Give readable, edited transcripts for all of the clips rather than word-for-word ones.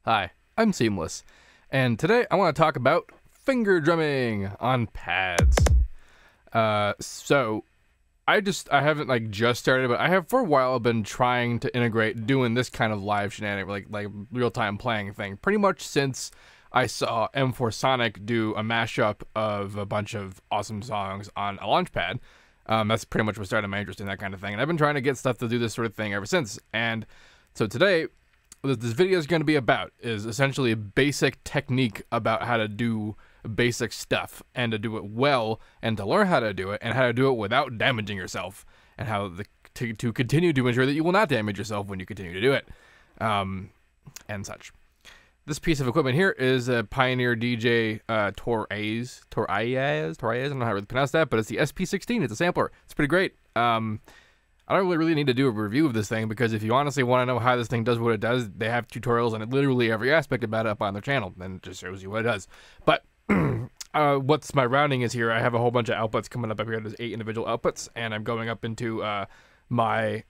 Hi, I'm Seamless, and today I want to talk about finger drumming on pads. So I haven't like just started, but I have for a while been trying to integrate doing this kind of live shenanigan, like real-time playing thing, pretty much since I saw M4 Sonic do a mashup of a bunch of awesome songs on a launchpad. That's pretty much what started my interest in that kind of thing, and I've been trying to get stuff to do this sort of thing ever since. And so today, what this video is going to be about is essentially a basic technique about how to do basic stuff and to do it well and to learn how to do it and how to do it without damaging yourself and how to continue to ensure that you will not damage yourself when you continue to do it, and such. This piece of equipment here is a Pioneer DJ Torres. I don't know how to pronounce that, but it's the SP16. It's a sampler. It's pretty great. I don't really need to do a review of this thing, because if you honestly want to know how this thing does what it does, they have tutorials on literally every aspect about it up on their channel, and it just shows you what it does. But what's my rounding is here, I have a whole bunch of outputs coming up here. There's 8 individual outputs, and I'm going up into my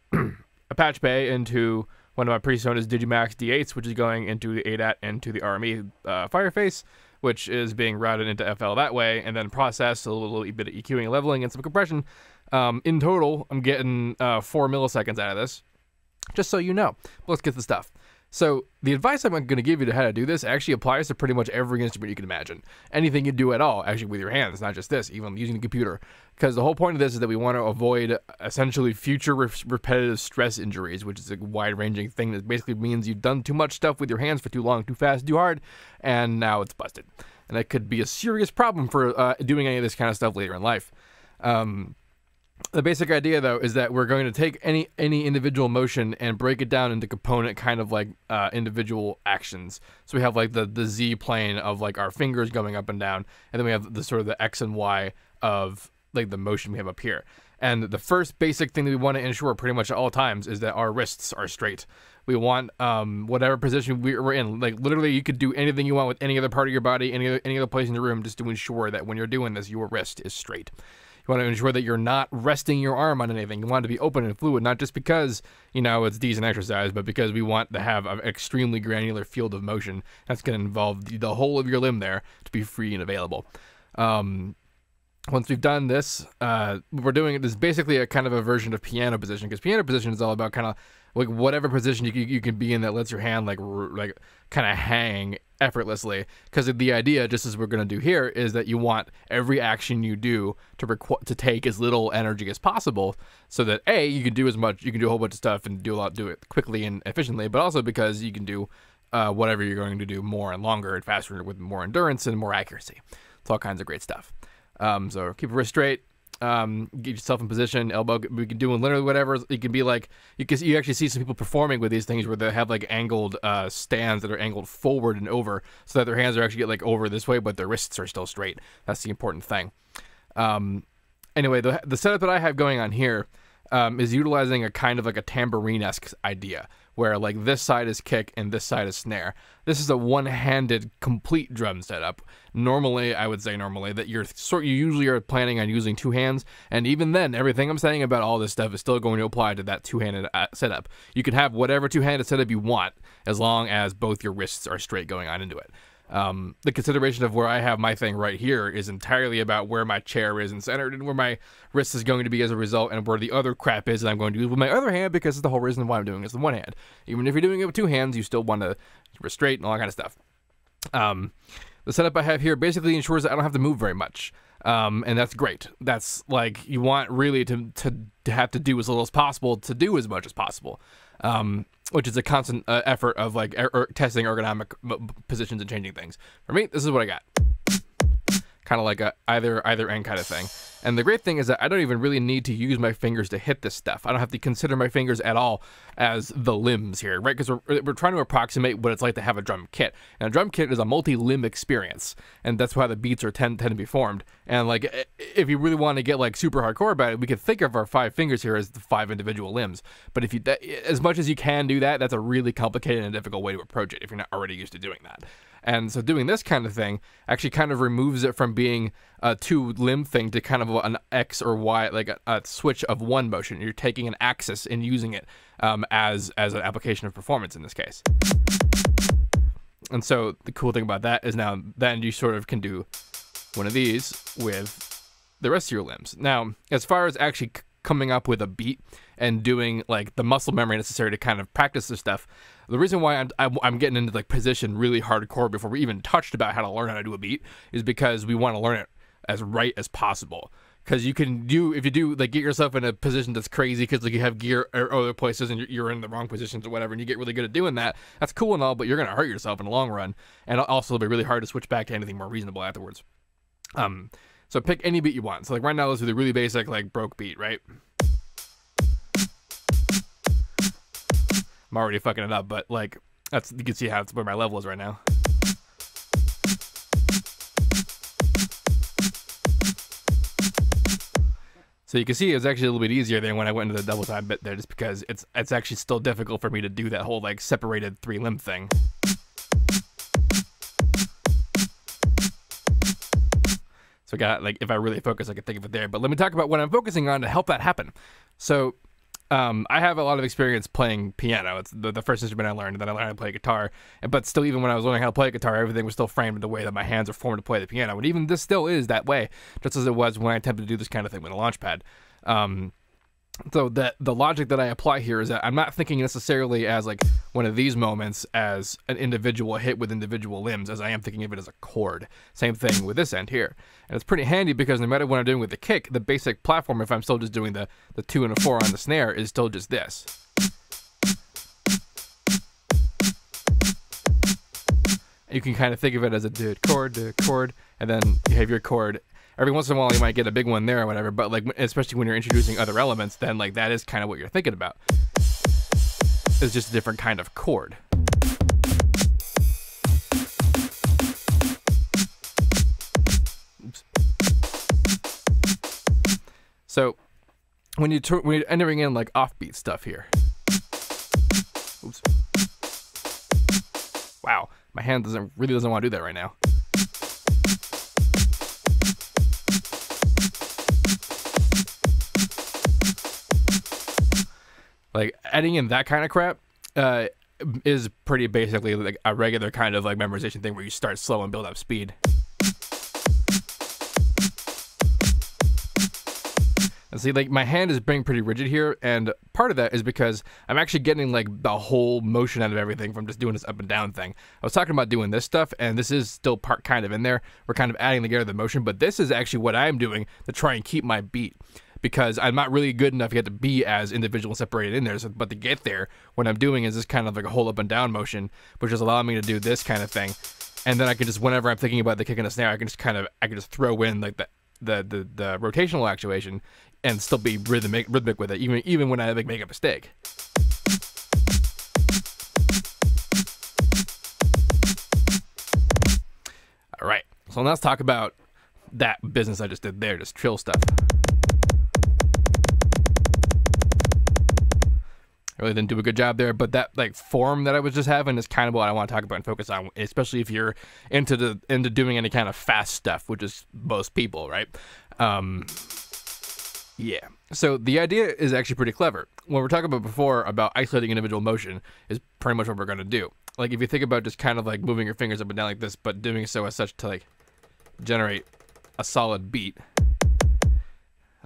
Apache Bay into one of my Presonus Digimax D8s, which is going into the ADAT and to the RME Fireface, which is being routed into FL that way, and then processed, a little bit of EQing and leveling and some compression. In total, I'm getting 4 milliseconds out of this, just so you know. But let's get to the stuff. So the advice I'm going to give you to how to do this actually applies to pretty much every instrument you can imagine. Anything you do at all, actually with your hands, not just this, even using the computer. Because the whole point of this is that we want to avoid essentially future repetitive stress injuries, which is a wide-ranging thing that basically means you've done too much stuff with your hands for too long, too fast, too hard, and now it's busted. And that could be a serious problem for doing any of this kind of stuff later in life. The basic idea, though, is that we're going to take any individual motion and break it down into component kind of like individual actions. So we have like the Z plane of like our fingers going up and down, and then we have the sort of the X and Y of like the motion we have up here. And the first basic thing that we want to ensure pretty much at all times is that our wrists are straight. We want whatever position we're in. Like literally, you could do anything you want with any other part of your body, any other place in the room, just to ensure that when you're doing this, your wrist is straight. You want to ensure that you're not resting your arm on anything. You want it to be open and fluid, not just because, you know, it's decent exercise, but because we want to have an extremely granular field of motion that's going to involve the whole of your limb there to be free and available. Once we've done this, we're doing this basically a kind of a version of piano position, because piano position is all about kind of like whatever position you can be in that lets your hand like kind of hang effortlessly. Because the idea, just as we're going to do here, is that you want every action you do to take as little energy as possible, so that you can do as much, you can do a whole bunch of stuff and do it quickly and efficiently, but also because you can do whatever you're going to do more and longer and faster with more endurance and more accuracy. It's all kinds of great stuff. So keep your wrist straight, get yourself in position, elbow, we can do literally whatever. It can be like, you actually see some people performing with these things where they have like angled stands that are angled forward and over, so that their hands are actually like over this way, but their wrists are still straight. That's the important thing. Anyway, the setup that I have going on here is utilizing a kind of like a tambourine-esque idea, where like this side is kick and this side is snare. This is a one-handed complete drum setup. Normally, I would say that you usually are planning on using 2 hands, and even then, everything I'm saying about all this stuff is still going to apply to that 2-handed setup. You can have whatever 2-handed setup you want, as long as both your wrists are straight going on into it. The consideration of where I have my thing right here is entirely about where my chair is and centered, and where my wrist is going to be as a result, and where the other crap is that I'm going to use with my other hand, because it's the whole reason why I'm doing it is the one hand. Even if you're doing it with 2 hands, you still want to wrist straight and all that kind of stuff. The setup I have here basically ensures that I don't have to move very much. And that's great. That's like, you want really to have to do as little as possible to do as much as possible. Which is a constant effort of like testing ergonomic positions and changing things. For me, this is what I got. Kind of like a either end kind of thing. And the great thing is that I don't even really need to use my fingers to hit this stuff. I don't have to consider my fingers at all as the limbs here, right? Because we're trying to approximate what it's like to have a drum kit. And a drum kit is a multi-limb experience, and that's why the beats are tend to be formed. And like, if you really want to get like super hardcore about it, we could think of our 5 fingers here as the 5 individual limbs. But if you, as much as you can do that, that's a really complicated and difficult way to approach it if you're not already used to doing that. And so doing this kind of thing actually kind of removes it from being a 2-limb thing to kind of an X or Y, like a switch of one motion. You're taking an axis and using it as an application of performance in this case. And so the cool thing about that is now then you sort of can do one of these with the rest of your limbs. Now, as far as actually coming up with a beat and doing like the muscle memory necessary to kind of practice this stuff, the reason why I'm getting into like position really hardcore before we even touched about how to learn how to do a beat is because we want to learn it as right as possible. Because you can do, if you do, like, get yourself in a position that's crazy because, like, you have gear or other places and you're in the wrong positions or whatever, and you get really good at doing that, that's cool and all, but you're going to hurt yourself in the long run. And also, it'll be really hard to switch back to anything more reasonable afterwards. So pick any beat you want. So, like, right now, let's do the really basic, like, broke beat, right? I'm already fucking it up, but, like, that's, you can see how it's where my level is right now. So you can see it's actually a little bit easier than when I went into the double time bit there, just because it's actually still difficult for me to do that whole like separated 3-limb thing. So I got, like, if I really focus, I can think of it there. But let me talk about what I'm focusing on to help that happen. So I have a lot of experience playing piano. It's the first instrument I learned, and then I learned how to play guitar. But still, even when I was learning how to play guitar, everything was still framed in the way that my hands are formed to play the piano. And even this still is that way, just as it was when I attempted to do this kind of thing with a Launchpad. So the logic that I apply here is that I'm not thinking necessarily as like one of these moments as an individual hit with individual limbs, as I am thinking of it as a chord. Same thing with this end here. And it's pretty handy because no matter what I'm doing with the kick, the basic platform, if I'm still just doing the 2 and a 4 on the snare, is still just this. You can kind of think of it as a chord, and then you have your chord. Every once in a while, you might get a big one there or whatever, but like, especially when you're introducing other elements, then like that is kind of what you're thinking about. It's just a different kind of chord. Oops. So when you're entering in like offbeat stuff here. Oops. Wow, my hand really doesn't want to do that right now. Like, adding in that kind of crap is pretty basically like a regular kind of like memorization thing where you start slow and build up speed. And see, like, my hand is being pretty rigid here, and part of that is because I'm actually getting like the whole motion out of everything from just doing this up and down thing. I was talking about doing this stuff, and this is still part kind of in there. We're kind of adding together the motion, but this is actually what I'm doing to try and keep my beat. Because I'm not really good enough yet to be as individual and separated in there. So, but to get there, what I'm doing is this kind of like a whole up and down motion, which is allowing me to do this kind of thing. And then I can just, whenever I'm thinking about the kick and the snare, I can just throw in like the rotational actuation and still be rhythmic with it, even when I like make a mistake. All right, so let's talk about that business I just did there, just trill stuff. I really didn't do a good job there, but that like form that I was just having is kind of what I want to talk about and focus on, especially if you're into doing any kind of fast stuff, which is most people, right? Yeah. So the idea is actually pretty clever. When we're talking about before about isolating individual motion is pretty much what we're going to do. Like, if you think about just kind of like moving your fingers up and down like this, but doing so as such to like generate a solid beat.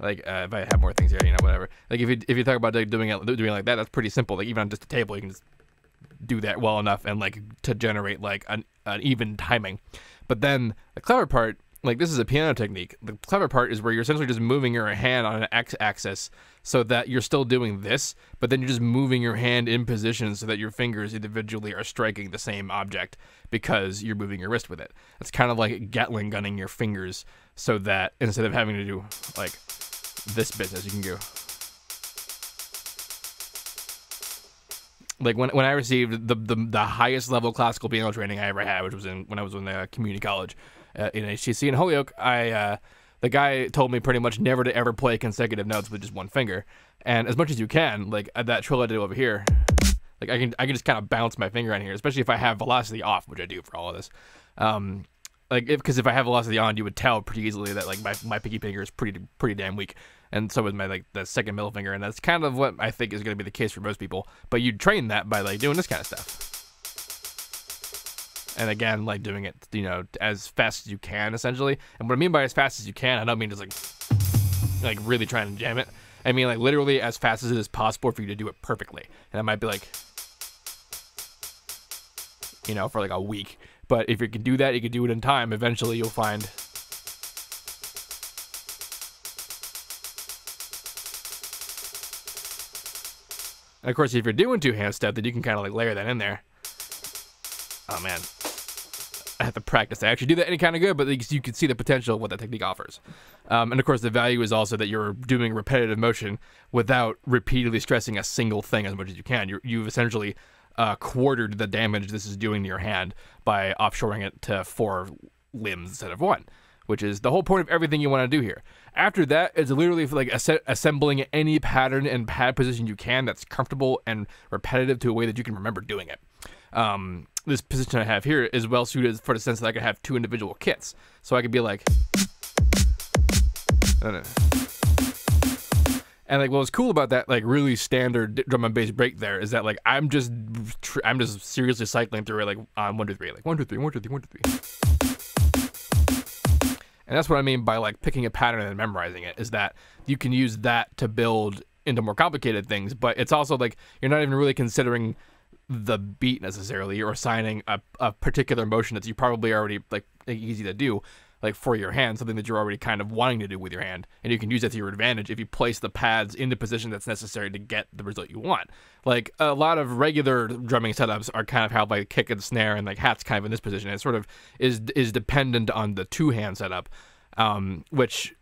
Like, if I have more things here, you know, whatever. Like, if you talk about like, doing it like that, that's pretty simple. Like, even on just a table, you can just do that well enough and like to generate like an even timing. But then the clever part, like, this is a piano technique. The clever part is where you're essentially just moving your hand on an x-axis so that you're still doing this, but then you're just moving your hand in position so that your fingers individually are striking the same object because you're moving your wrist with it. It's kind of like Gatling gunning your fingers so that instead of having to do like this business, you can go like when I received the highest level classical piano training I ever had, which was when I was in community college in HTC in Holyoke. The guy told me pretty much never to ever play consecutive notes with just one finger, and as much as you can, like that trill I did over here, like I can just kind of bounce my finger on here, especially if I have velocity off, which I do for all of this. Like, because if I have velocity on, you would tell pretty easily that like my pinky finger is pretty damn weak, and so is my like the second middle finger, and that's kind of what I think is going to be the case for most people. But you train that by like doing this kind of stuff. And again, like doing it, you know, as fast as you can, essentially. And what I mean by as fast as you can, I don't mean just like really trying to jam it. I mean like literally as fast as it is possible for you to do it perfectly. And that might be like, you know, for like a week. But if you can do that, you can do it in time. Eventually you'll find and of course, if you're doing two-hand step, then you can kind of like layer that in there. Oh man, I have to practice. I actually do that any kind of good, but you can see the potential of what that technique offers. And of course, the value is also that you're doing repetitive motion without repeatedly stressing a single thing as much as you can. You've essentially quartered the damage this is doing to your hand by offshoring it to 4 limbs instead of 1, which is the whole point of everything you want to do here. After that, it's literally like assembling any pattern and pad position you can that's comfortable and repetitive to a way that you can remember doing it. This position I have here is well suited for the sense that I could have 2 individual kits. So I could be like, and like what was cool about that like really standard drum and bass break there is that like I'm just seriously cycling through it like on 1 2 3, like 1 2 3 1 2 3 1 2 3. And that's what I mean by like picking a pattern and memorizing it, is that you can use that to build into more complicated things, but it's also like you're not even really considering the beat necessarily. You're assigning a particular motion that you probably already like easy to do, like for your hand, something that you're already kind of wanting to do with your hand, and you can use that to your advantage if you place the pads in the position that's necessary to get the result you want. Like a lot of regular drumming setups are kind of how like kick and snare and like hats kind of in this position. It sort of is dependent on the 2-hand setup, which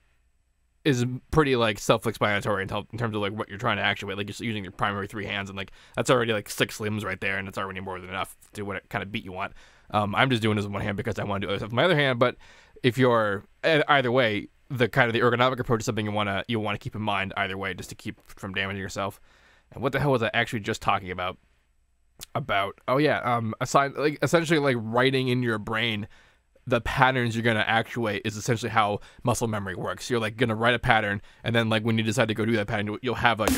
is pretty like self-explanatory in terms of like what you're trying to actuate. Like you're using your primary 3 hands, and like that's already like 6 limbs right there, and it's already more than enough to do what kind of beat you want. I'm just doing this with 1 hand because I want to do other stuff with my other hand. But if you're either way, the kind of the ergonomic approach is something you want to keep in mind either way, just to keep from damaging yourself. And what the hell was I actually just talking about? Essentially like writing in your brain the patterns you're going to actuate is essentially how muscle memory works. You're like going to write a pattern, and then like when you decide to go do that pattern, you'll have like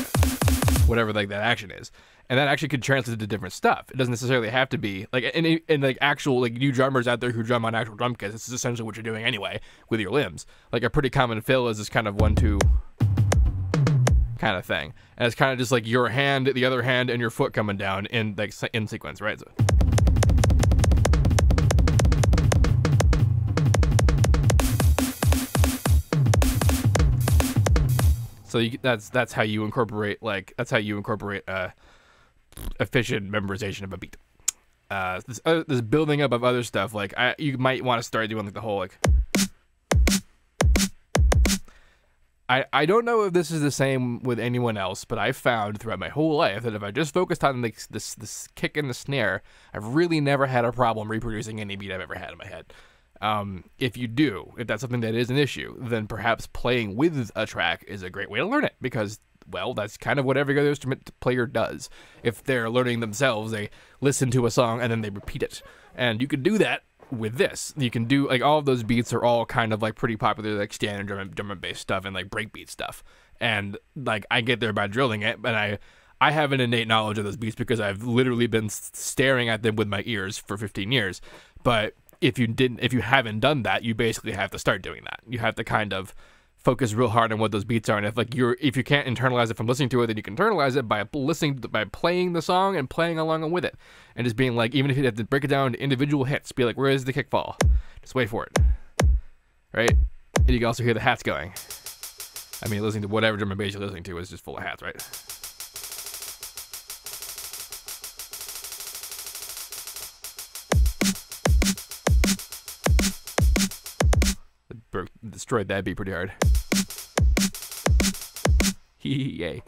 whatever like that action is, and that actually could translate to different stuff. It doesn't necessarily have to be like in like actual like new drummers out there who drum on actual drum kits. This is essentially what you're doing anyway with your limbs. Like a pretty common fill is this kind of 1 2 kind of thing, and it's kind of just like your hand, the other hand, and your foot coming down in like in sequence, right? So that's how you incorporate efficient memorization of a beat. This building up of other stuff, like you might want to start doing like the whole like. I don't know if this is the same with anyone else, but I've found throughout my whole life that if I just focused on like this kick and the snare, I've really never had a problem reproducing any beat I've ever had in my head. If that's something that is an issue, then perhaps playing with a track is a great way to learn it, because, well, that's kind of what every other instrument player does. If they're learning themselves, they listen to a song and then they repeat it. And you can do that with this. You can do, like, all of those beats are all kind of, like, pretty popular, like, standard drum and bass stuff and, like, breakbeat stuff. And, like, I get there by drilling it, but I have an innate knowledge of those beats because I've literally been staring at them with my ears for 15 years. But if you haven't done that, you basically have to start doing that. You have to kind of focus real hard on what those beats are, and if you can't internalize it from listening to it, then you can internalize it by playing the song and playing along with it, and just being like, even if you have to break it down into individual hits, be like, where is the kick fall? Just wait for it, right? And you can also hear the hats going. I mean, listening to whatever drum and bass you're listening to is just full of hats, right? Destroyed that beat pretty hard. Yay.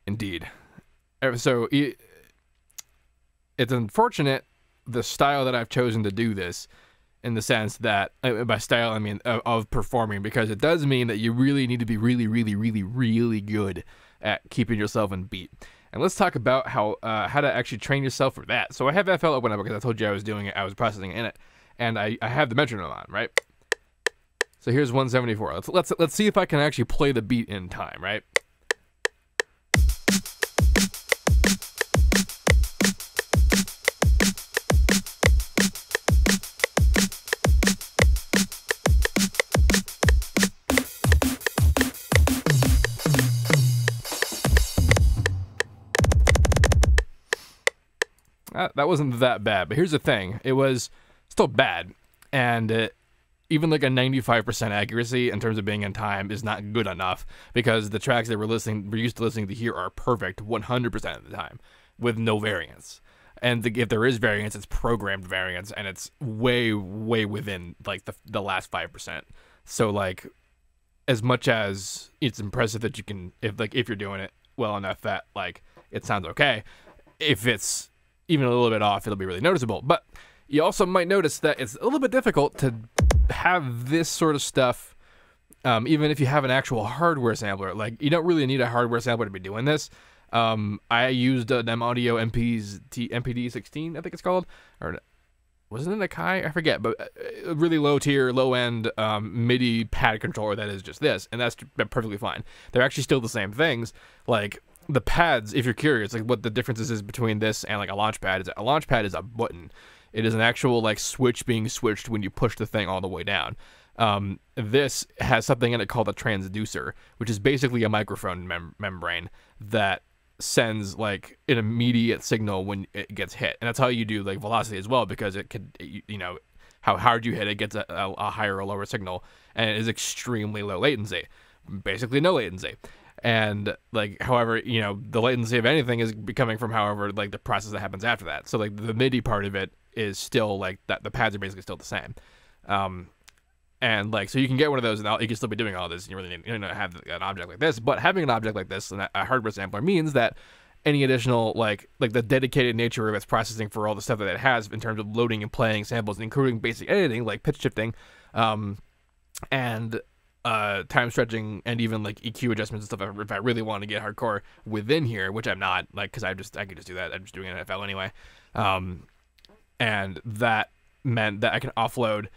Indeed. So it's unfortunate the style that I've chosen to do this, in the sense that, by style I mean of performing, because it does mean that you really need to be really, really, really, really good at keeping yourself in beat. And let's talk about how to actually train yourself for that. So I have FL open up because I told you I was doing it, I was processing in it. And I have the metronome on, right? So here's 174. Let's see if I can actually play the beat in time, right? that wasn't that bad. But here's the thing. It was still bad. And even like a 95% accuracy in terms of being in time is not good enough, because the tracks that we're used to listening to here are perfect 100% of the time with no variance. And if there is variance, it's programmed variance, and it's way within like the last 5%. So like, as much as it's impressive that you can, if you're doing it well enough that like it sounds okay, if it's even a little bit off, it'll be really noticeable. But you also might notice that it's a little bit difficult to have this sort of stuff, even if you have an actual hardware sampler. Like, you don't really need a hardware sampler to be doing this. I used an M-Audio MPD16, I think it's called, or wasn't it a Kai? I forget, but a really low tier, low end MIDI pad controller that is just this, and that's perfectly fine. They're actually still the same things. Like, the pads, if you're curious, like what the differences is between this and like a launch pad, is a launch pad is a button. It is an actual like switch being switched when you push the thing all the way down. This has something in it called a transducer, which is basically a microphone membrane that sends like an immediate signal when it gets hit, and that's how you do like velocity as well, because it could, you know, how hard you hit it gets a higher or lower signal, and it is extremely low latency, basically no latency. And like, however, you know, the latency of anything is coming from however like the process that happens after that. So like the MIDI part of it is still like that, the pads are basically still the same. And like, so you can get one of those and you can still be doing all this. You really need to have an object like this, but having an object like this and a hardware sampler means that any additional like the dedicated nature of its processing for all the stuff that it has in terms of loading and playing samples, including basic editing like pitch shifting, and time stretching, and even like EQ adjustments and stuff, if I really want to get hardcore within here, which I'm not, like, because I could just do that. I'm just doing an FL anyway. And that meant that I can offload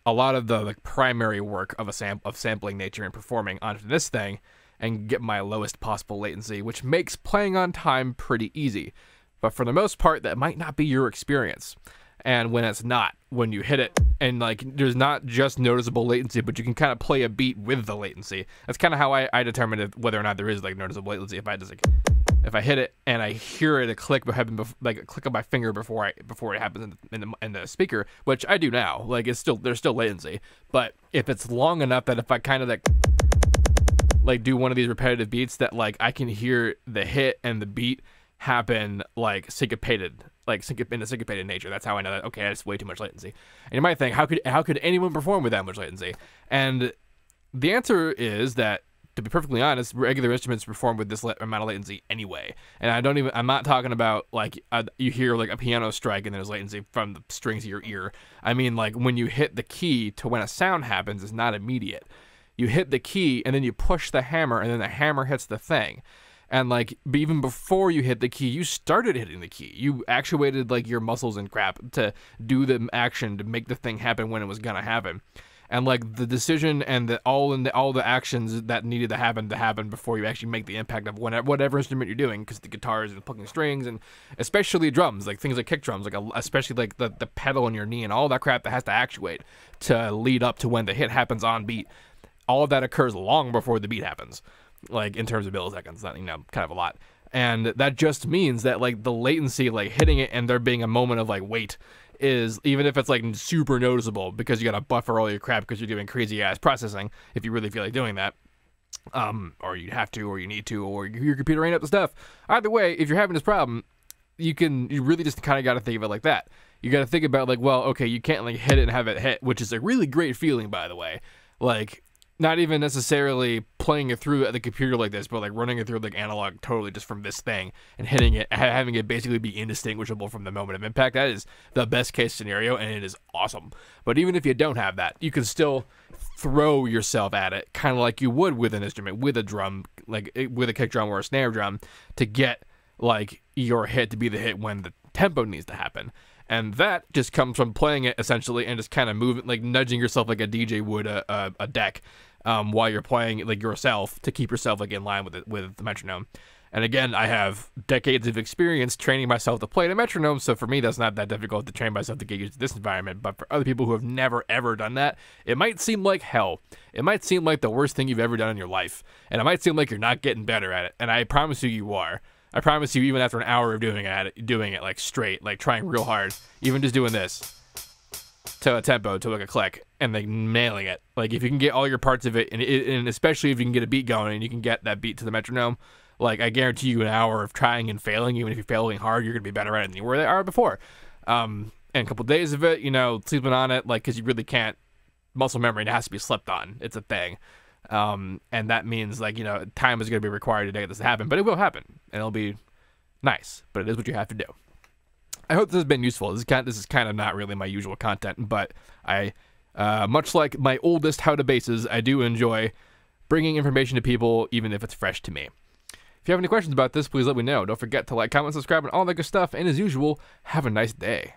a lot of the like primary work of sampling nature and performing onto this thing and get my lowest possible latency, which makes playing on time pretty easy. But for the most part, that might not be your experience. And when it's not, when you hit it, and like there's not just noticeable latency, but you can kind of play a beat with the latency. That's kind of how I determine whether or not there is like noticeable latency. If I hit it and I hear it a click like a click of my finger before it happens in the speaker, which I do now, like there's still latency. But if it's long enough that if I kind of like do one of these repetitive beats, that like I can hear the hit and the beat happen like syncopated, in a syncopated nature. That's how I know that, okay, that's way too much latency. And you might think, how could anyone perform with that much latency? And the answer is that, to be perfectly honest, regular instruments perform with this amount of latency anyway. And I'm not talking about like you hear like a piano strike and there's latency from the strings of your ear. I mean, like when you hit the key to when a sound happens, it's not immediate. You hit the key and then you push the hammer, and then the hammer hits the thing. And like, even before you hit the key, you started hitting the key. You actuated like your muscles and crap to do the action to make the thing happen when it was gonna happen. And like the decision and all the actions that needed to happen before you actually make the impact of whatever instrument you're doing, because the guitars and plucking strings, and especially drums, like things like kick drums, like especially like the pedal on your knee and all that crap that has to actuate to lead up to when the hit happens on beat. All of that occurs long before the beat happens, like in terms of milliseconds, that, you know, kind of a lot. And that just means that like the latency, like hitting it and there being a moment of like wait, is, even if it's like super noticeable because you gotta buffer all your crap because you're doing crazy ass processing, if you really feel like doing that, or you have to, or you need to, or your computer ain't up to stuff. Either way, if you're having this problem, you really just kind of got to think of it like that. You got to think about like, well, okay, you can't like hit it and have it hit, which is a really great feeling, by the way. Like, not even necessarily playing it through at the computer like this, but like running it through like analog totally just from this thing and hitting it, having it basically be indistinguishable from the moment of impact. That is the best case scenario, and it is awesome. But even if you don't have that, you can still throw yourself at it, kind of like you would with an instrument, with a drum, like with a kick drum or a snare drum, to get like your hit to be the hit when the tempo needs to happen. And that just comes from playing it essentially and just kind of moving, like nudging yourself like a DJ would a deck while you're playing like yourself, to keep yourself like in line with the metronome. And again, I have decades of experience training myself to play the metronome, so for me that's not that difficult to train myself to get used to this environment. But for other people who have never ever done that, it might seem like hell. It might seem like the worst thing you've ever done in your life, and it might seem like you're not getting better at it. And I promise you, you are. I promise you, even after an hour of doing it like straight, like trying real hard, even just doing this to a tempo, to like a click, and like nailing it. Like if you can get all your parts of it, and especially if you can get a beat going and you can get that beat to the metronome, like I guarantee you an hour of trying and failing, even if you're failing hard, you're gonna be better at it than you were the hour before. And a couple days of it, sleeping on it, like, because you really can't. Muscle memory, it has to be slept on. It's a thing. And that means, like, time is going to be required to get this to happen, but it will happen, and it'll be nice, but it is what you have to do. I hope this has been useful. This is kind of not really my usual content, but I, much like my oldest How to Bases, I do enjoy bringing information to people, even if it's fresh to me. If you have any questions about this, please let me know. Don't forget to like, comment, subscribe, and all that good stuff, and as usual, have a nice day.